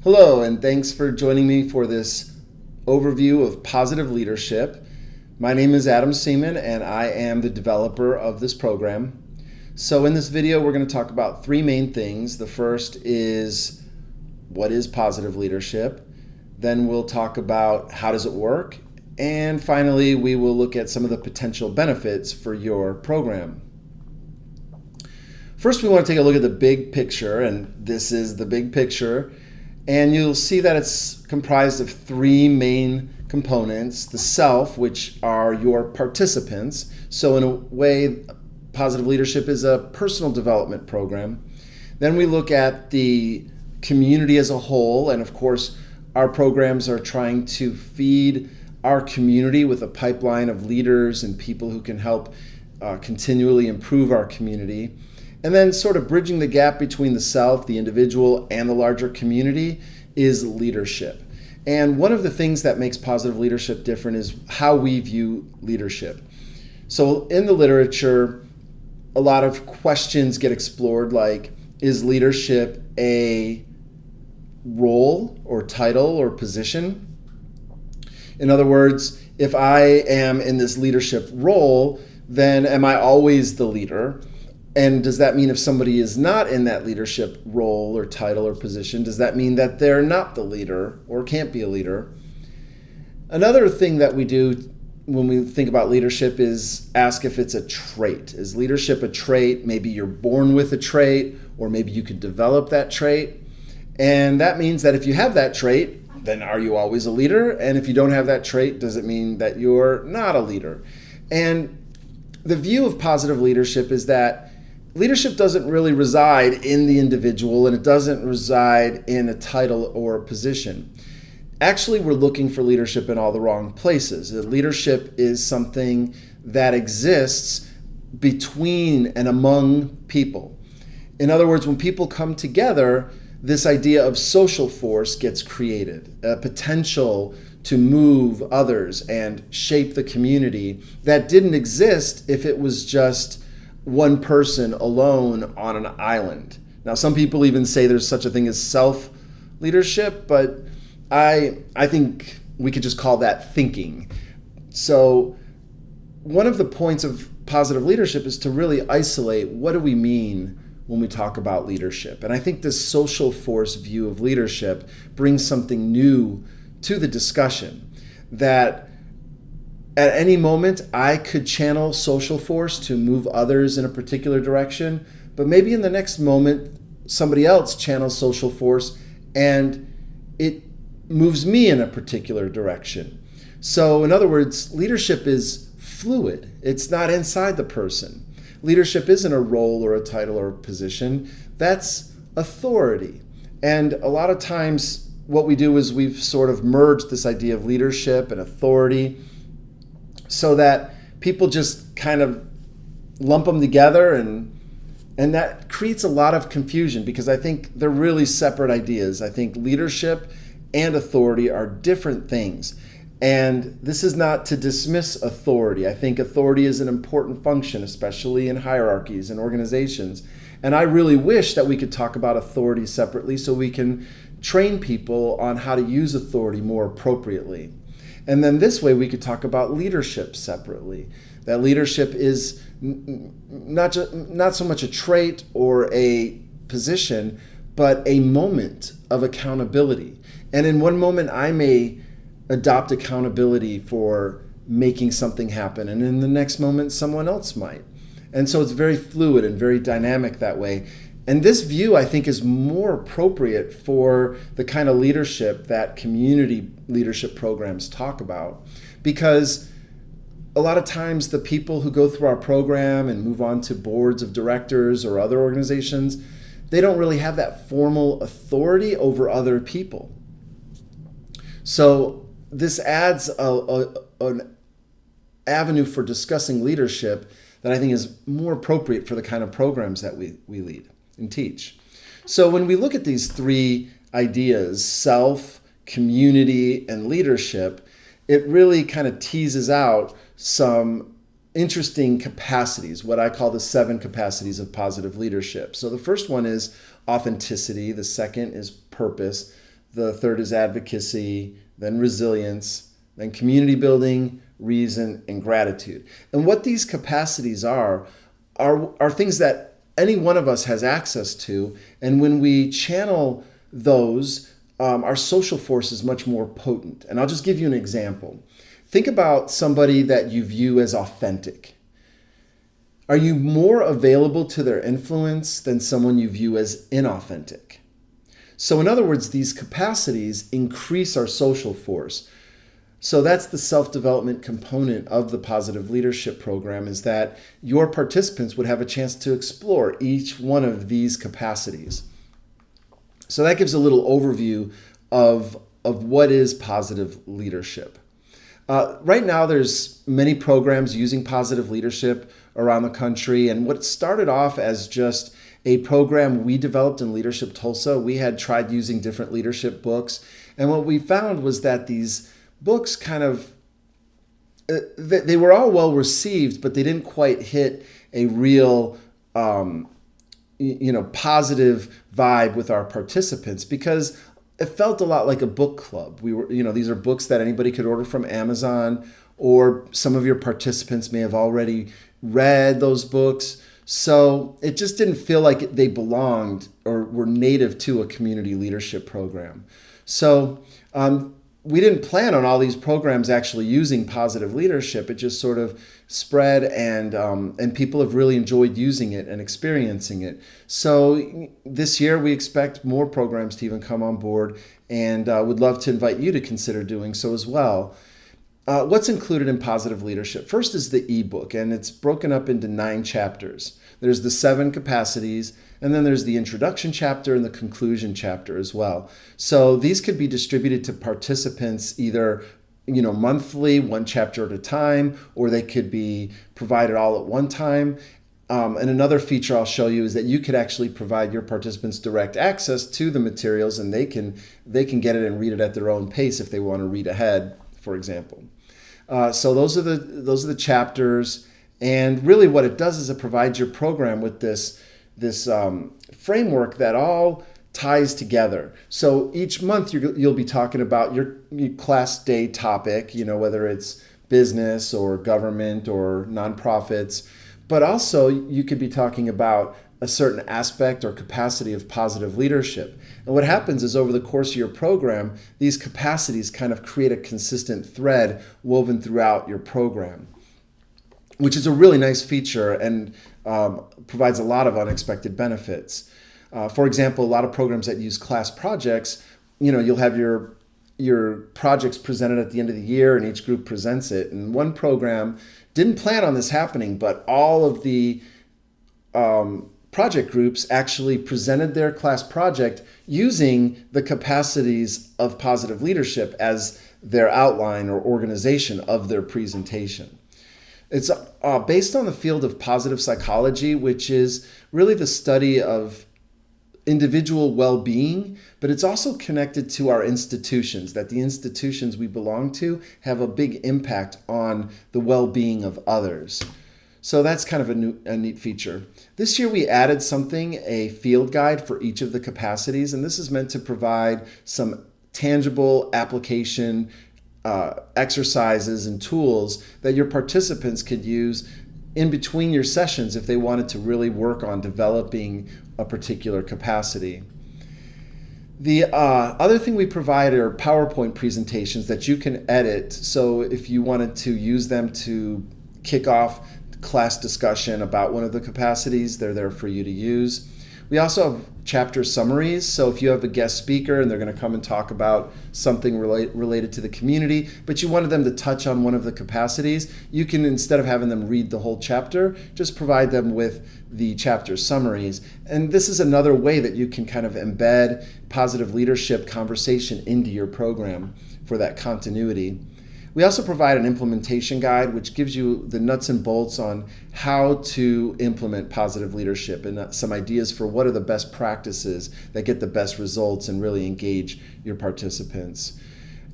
Hello, and thanks for joining me for this overview of positive leadership. My name is Adam Seaman, and I am the developer of this program. So in this video, we're going to talk about three main things. The first is, what is positive leadership? Then we'll talk about how does it work? And finally, we will look at some of the potential benefits for your program. First, we want to take a look at the big picture, and this is the big picture. And you'll see that it's comprised of three main components. The self, which are your participants. So in a way, positive leadership is a personal development program. Then we look at the community as a whole. And of course, our programs are trying to feed our community with a pipeline of leaders and people who can help continually improve our community. And then sort of bridging the gap between the self, the individual, and the larger community is leadership. And one of the things that makes positive leadership different is how we view leadership. So in the literature, a lot of questions get explored like, is leadership a role or title or position? In other words, if I am in this leadership role, then am I always the leader? And does that mean if somebody is not in that leadership role or title or position, does that mean that they're not the leader or can't be a leader? Another thing that we do when we think about leadership is ask if it's a trait. Is leadership a trait? Maybe you're born with a trait, or maybe you can develop that trait. And that means that if you have that trait, then are you always a leader? And if you don't have that trait, does it mean that you're not a leader? And the view of positive leadership is that leadership doesn't really reside in the individual, and it doesn't reside in a title or a position. Actually, we're looking for leadership in all the wrong places. Leadership is something that exists between and among people. In other words, when people come together, this idea of social force gets created, a potential to move others and shape the community that didn't exist if it was just one person alone on an island. Now, some people even say there's such a thing as self-leadership, but I think we could just call that thinking. So one of the points of positive leadership is to really isolate what do we mean when we talk about leadership. And I think this social force view of leadership brings something new to the discussion, that at any moment, I could channel social force to move others in a particular direction, but maybe in the next moment, somebody else channels social force and it moves me in a particular direction. So in other words, leadership is fluid. It's not inside the person. Leadership isn't a role or a title or a position. That's authority. And a lot of times what we do is we've sort of merged this idea of leadership and authority so that people just kind of lump them together, and that creates a lot of confusion because I think they're really separate ideas. I think leadership and authority are different things. And this is not to dismiss authority. I think authority is an important function, especially in hierarchies and organizations. And I really wish that we could talk about authority separately so we can train people on how to use authority more appropriately. And then this way we could talk about leadership separately. That leadership is not so much a trait or a position, but a moment of accountability. And in one moment I may adopt accountability for making something happen, and in the next moment someone else might. And so it's very fluid and very dynamic that way. And this view, I think, is more appropriate for the kind of leadership that community leadership programs talk about, because a lot of times the people who go through our program and move on to boards of directors or other organizations, they don't really have that formal authority over other people. So this adds an avenue for discussing leadership that I think is more appropriate for the kind of programs that we lead and teach. So when we look at these three ideas, self, community, and leadership, it really kind of teases out some interesting capacities, what I call the 7 capacities of positive leadership. So the first one is authenticity. The second is purpose. the third is advocacy, then resilience, then community building, reason, and gratitude. And what these capacities are things that any one of us has access to. And when we channel those, our social force is much more potent. And I'll just give you an example. Think about somebody that you view as authentic. Are you more available to their influence than someone you view as inauthentic? So in other words, these capacities increase our social force. So that's the self-development component of the Positive Leadership Program, is that your participants would have a chance to explore each one of these capacities. So that gives a little overview of what is positive leadership. Right now, there's many programs using positive leadership around the country. And what started off as just a program we developed in Leadership Tulsa, we had tried using different leadership books. And what we found was that these books they were all well received, but they didn't quite hit a real positive vibe with our participants, because it felt a lot like a book club. These are books that anybody could order from Amazon, or some of your participants may have already read those books. So it just didn't feel like they belonged or were native to a community leadership program. So we didn't plan on all these programs actually using positive leadership. It just sort of spread, and people have really enjoyed using it and experiencing it. So this year we expect more programs to even come on board, and would love to invite you to consider doing so as well. What's included in positive leadership? First is the ebook, and it's broken up into 9 chapters. There's the 7 capacities, and then there's the introduction chapter and the conclusion chapter as well. So these could be distributed to participants either monthly, 1 chapter at a time, or they could be provided all at one time. And another feature I'll show you is that you could actually provide your participants direct access to the materials, and they can get it and read it at their own pace if they want to read ahead, for example. So those are the chapters, and really what it does is it provides your program with this framework that all ties together. So each month you'll be talking about your class day topic, whether it's business or government or nonprofits, but also you could be talking about a certain aspect or capacity of positive leadership. And what happens is over the course of your program, these capacities kind of create a consistent thread woven throughout your program, which is a really nice feature and provides a lot of unexpected benefits. For example, a lot of programs that use class projects, you'll have your projects presented at the end of the year, and each group presents it. And one program didn't plan on this happening, but all of the project groups actually presented their class project using the capacities of positive leadership as their outline or organization of their presentation. It's based on the field of positive psychology, which is really the study of individual well-being, but it's also connected to our institutions, that the institutions we belong to have a big impact on the well-being of others. So that's kind of a neat feature. This year we added a field guide for each of the capacities, and this is meant to provide some tangible application exercises and tools that your participants could use in between your sessions if they wanted to really work on developing a particular capacity. The other thing we provide are PowerPoint presentations that you can edit. So if you wanted to use them to kick off class discussion about one of the capacities, they're there for you to use. We also have chapter summaries. So if you have a guest speaker and they're going to come and talk about something related to the community, but you wanted them to touch on one of the capacities, you can, instead of having them read the whole chapter, just provide them with the chapter summaries. And this is another way that you can kind of embed positive leadership conversation into your program for that continuity. We also provide an implementation guide, which gives you the nuts and bolts on how to implement positive leadership and some ideas for what are the best practices that get the best results and really engage your participants.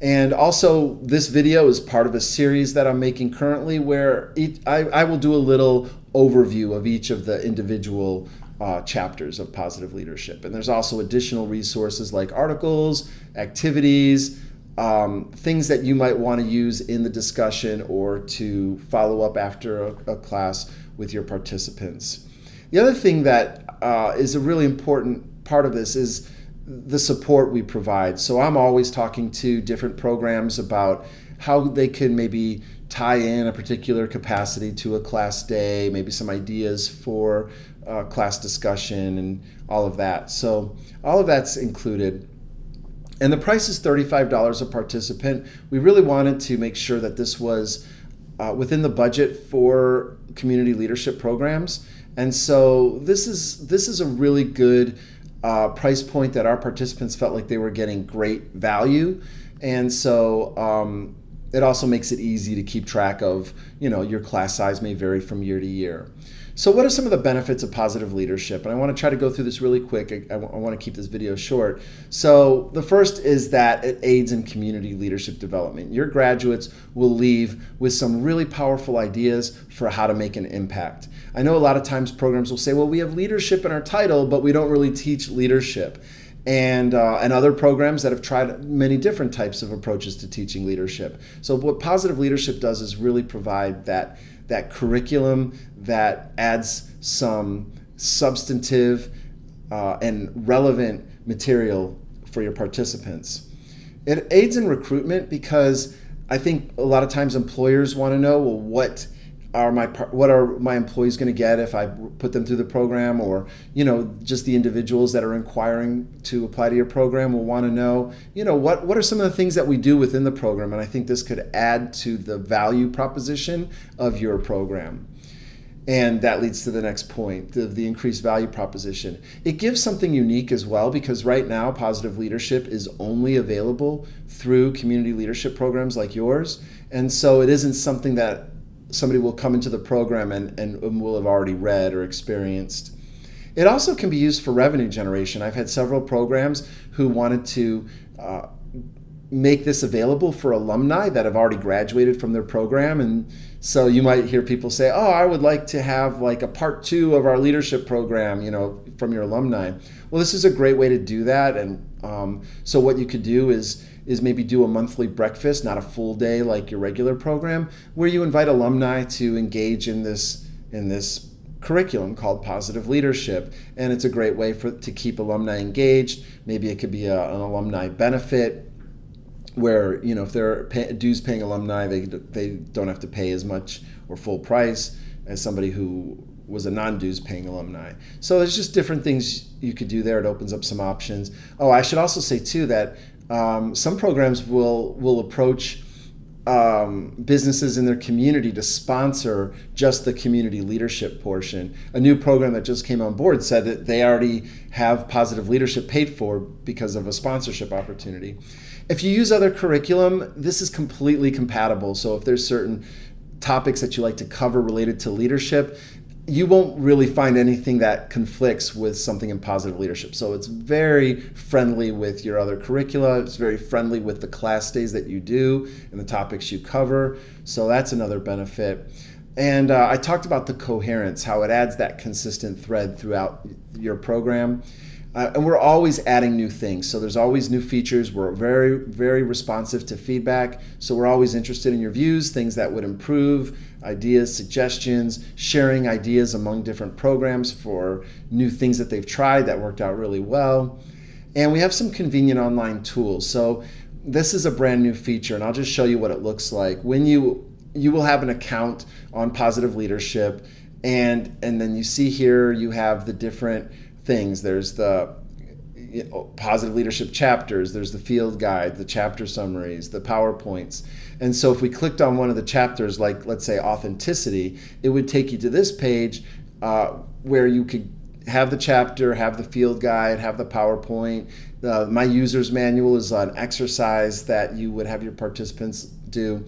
And also, this video is part of a series that I'm making currently where I will do a little overview of each of the individual chapters of Positive Leadership. And there's also additional resources like articles, activities, things that you might want to use in the discussion or to follow up after a class with your participants. The other thing that is a really important part of this is the support we provide. So I'm always talking to different programs about how they can maybe tie in a particular capacity to a class day, maybe some ideas for class discussion and all of that. So all of that's included. And the price is $35 a participant. We really wanted to make sure that this was within the budget for community leadership programs. And so this is a really good price point that our participants felt like they were getting great value. And so it also makes it easy to keep track of, your class size may vary from year to year. So what are some of the benefits of positive leadership? And I want to try to go through this really quick. I want to keep this video short. So the first is that it aids in community leadership development. Your graduates will leave with some really powerful ideas for how to make an impact. I know a lot of times programs will say, well, we have leadership in our title, but we don't really teach leadership. And other programs that have tried many different types of approaches to teaching leadership. So what positive leadership does is really provide that curriculum that adds some substantive and relevant material for your participants. It aids in recruitment because I think a lot of times employers want to know, well, what are my employees going to get if I put them through the program, or just the individuals that are inquiring to apply to your program will want to know, what are some of the things that we do within the program, and I think this could add to the value proposition of your program. And that leads to the next point, the increased value proposition. It gives something unique as well, because right now positive leadership is only available through community leadership programs like yours, and so it isn't something that somebody will come into the program and will have already read or experienced. It also can be used for revenue generation. I've had several programs who wanted to make this available for alumni that have already graduated from their program. And so you might hear people say, oh, I would like to have like a part 2 of our leadership program, from your alumni. Well, this is a great way to do that. And so what you could do is maybe do a monthly breakfast, not a full day like your regular program, where you invite alumni to engage in this curriculum called Positive Leadership. And it's a great way to keep alumni engaged. Maybe it could be an alumni benefit where, if they're dues paying alumni, they don't have to pay as much or full price as somebody who was a non-dues paying alumni. So there's just different things you could do there. It opens up some options. Oh, I should also say too that some programs will approach businesses in their community to sponsor just the community leadership portion. A new program that just came on board said that they already have positive leadership paid for because of a sponsorship opportunity. If you use other curriculum, this is completely compatible. So if there's certain topics that you like to cover related to leadership, you won't really find anything that conflicts with something in positive leadership. So it's very friendly with your other curricula. It's very friendly with the class days that you do and the topics you cover. So that's another benefit. And I talked about the coherence, how it adds that consistent thread throughout your program. And we're always adding new things. So there's always new features. We're very, very responsive to feedback. So we're always interested in your views, things that would improve, ideas, suggestions, sharing ideas among different programs for new things that they've tried that worked out really well. And we have some convenient online tools. So this is a brand new feature, and I'll just show you what it looks like. When you will have an account on Positive Leadership, and then you see here you have the different things. There's the positive leadership chapters, there's the field guide, the chapter summaries, the PowerPoints. And so if we clicked on one of the chapters, like let's say authenticity, it would take you to this page where you could have the chapter, have the field guide, have the PowerPoint. My user's manual is an exercise that you would have your participants do.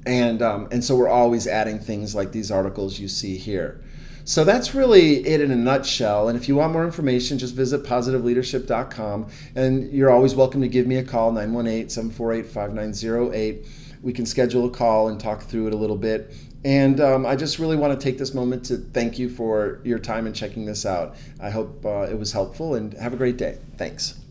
And so we're always adding things like these articles you see here. So that's really it in a nutshell. And if you want more information, just visit positiveleadership.com. And you're always welcome to give me a call, 918-748-5908. We can schedule a call and talk through it a little bit. And I just really want to take this moment to thank you for your time and checking this out. I hope it was helpful, and have a great day. Thanks.